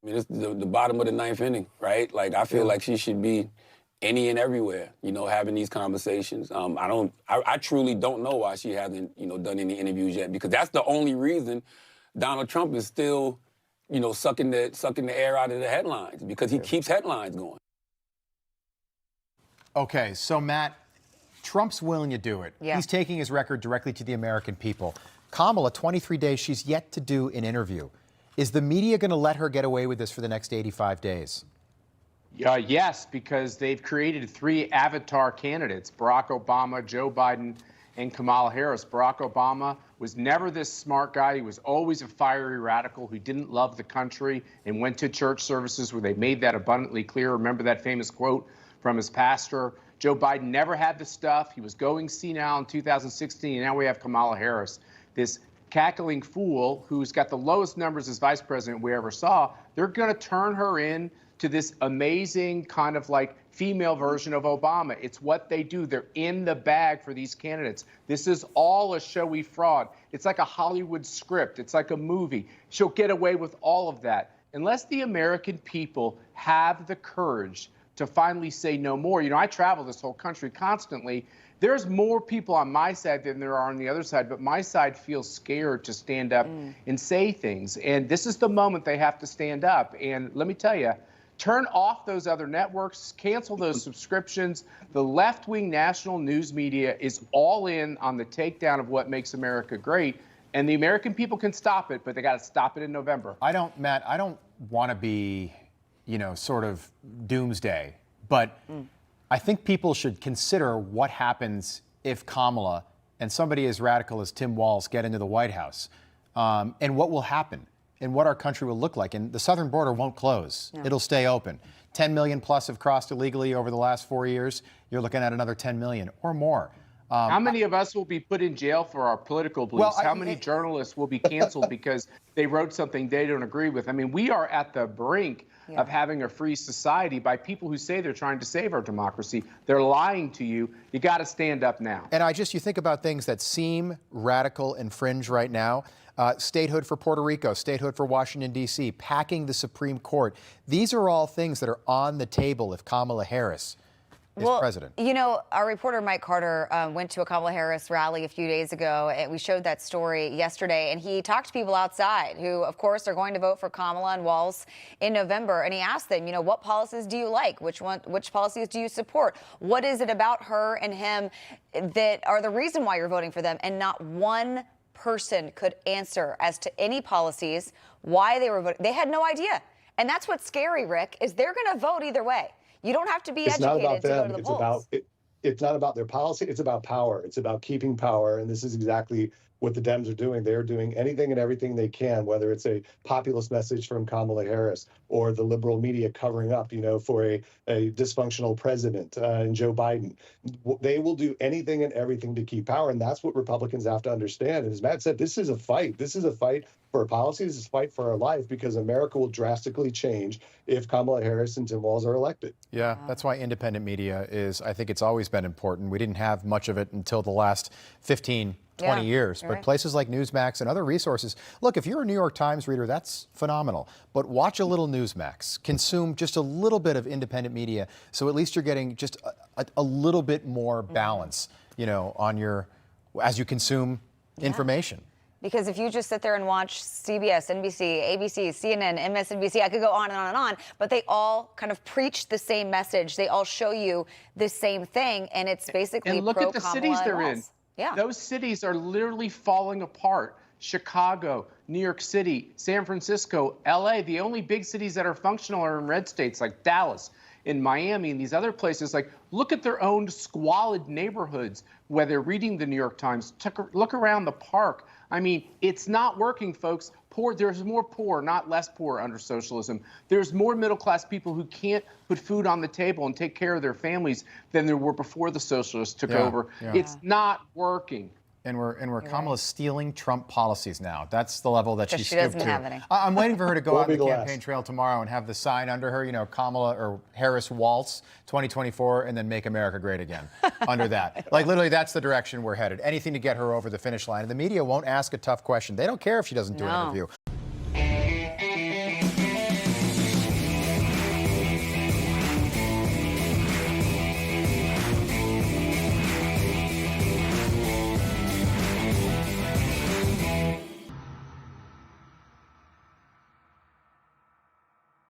I mean, it's the bottom of the ninth inning, right? Like, I feel like she should be any and everywhere, having these conversations. I truly don't know why she hasn't, done any interviews yet, because that's the only reason Donald Trump is still, sucking the air out of the headlines, because he keeps headlines going. Okay, so Matt, Trump's willing to do it. Yeah. He's taking his record directly to the American people. Kamala, 23 days, she's yet to do an interview. Is the media going to let her get away with this for the next 85 days? Yes, because they've created 3 avatar candidates, Barack Obama, Joe Biden, and Kamala Harris. Barack Obama was never this smart guy. He was always a fiery radical who didn't love the country and went to church services where they made that abundantly clear. Remember that famous quote from his pastor? Joe Biden never had the stuff. He was going senile in 2016, and now we have Kamala Harris, this cackling fool who's got the lowest numbers as vice president we ever saw. They're going to turn her in to this amazing kind of like female version of Obama. It's what they do. They're in the bag for these candidates. This is all a showy fraud. It's like a Hollywood script. It's like a movie. She'll get away with all of that. Unless the American people have the courage to finally say no more. I travel this whole country constantly. There's more people on my side than there are on the other side, but my side feels scared to stand up and say things. And this is the moment they have to stand up. And let me tell you, turn off those other networks, cancel those subscriptions. The left-wing national news media is all in on the takedown of what makes America great. And the American people can stop it, but they got to stop it in November. Matt, I don't want to be, sort of doomsday, but I think people should consider what happens if Kamala and somebody as radical as Tim Walz get into the White House, and what will happen and what our country will look like. And the southern border won't close. No. It'll stay open. 10 million plus have crossed illegally over the last 4 years. You're looking at another 10 million or more. How many of us will be put in jail for our political beliefs? How many journalists will be canceled because they wrote something they don't agree with? I mean, we are at the brink of having a free society by people who say they're trying to save our democracy. They're lying to you. You got to stand up now. And you think about things that seem radical and fringe right now. Statehood for Puerto Rico, statehood for Washington, D.C., packing the Supreme Court. These are all things that are on the table if Kamala Harris is president. Our reporter Mike Carter went to a Kamala Harris rally a few days ago, and we showed that story yesterday, and he talked to people outside who, of course, are going to vote for Kamala and Walz in November, and he asked them, what policies do you like? Which policies do you support? What is it about her and him that are the reason why you're voting for them? And not one person could answer as to any policies, why they were voting. They had no idea. And that's what's scary, Rick, is they're going to vote either way. You don't have to be educated to go to the polls. It's not about their policy. It's about power. It's about keeping power. And this is exactly what the Dems are doing. They're doing anything and everything they can, whether it's a populist message from Kamala Harris or the liberal media covering up, for a dysfunctional president and Joe Biden. They will do anything and everything to keep power. And that's what Republicans have to understand. And as Matt said, this is a fight. This is a fight for our policies. This is a fight for our life, because America will drastically change if Kamala Harris and Tim Walz are elected. Yeah, that's why independent media I think it's always been important. We didn't have much of it until the last 15 20 years. But places like Newsmax and other resources, look, if you're a New York Times reader, that's phenomenal. But watch a little Newsmax. Consume just a little bit of independent media, so at least you're getting just a little bit more balance, as you consume information. Because if you just sit there and watch CBS, NBC, ABC, CNN, MSNBC, I could go on and on and on, but they all kind of preach the same message. They all show you the same thing, and it's basically and look at the cities they're in. Yeah. Those cities are literally falling apart. Chicago, New York City, San Francisco, LA. The only big cities that are functional are in red states like Dallas, in Miami, and these other places. Like, look at their own squalid neighborhoods where they're reading the New York Times. Look around the park. I mean, it's not working, folks. There's more poor, not less poor under socialism. There's more middle-class people who can't put food on the table and take care of their families than there were before the socialists took over. It's not working. And we're Kamala's stealing Trump policies now. That's the level that she stooped doesn't have any. I'm waiting for her to go on the campaign trail tomorrow and have the sign under her, Kamala or Harris Walz 2024, and then make America great again under that. Like, literally, that's the direction we're headed. Anything to get her over the finish line. And the media won't ask a tough question. They don't care if she doesn't do an interview.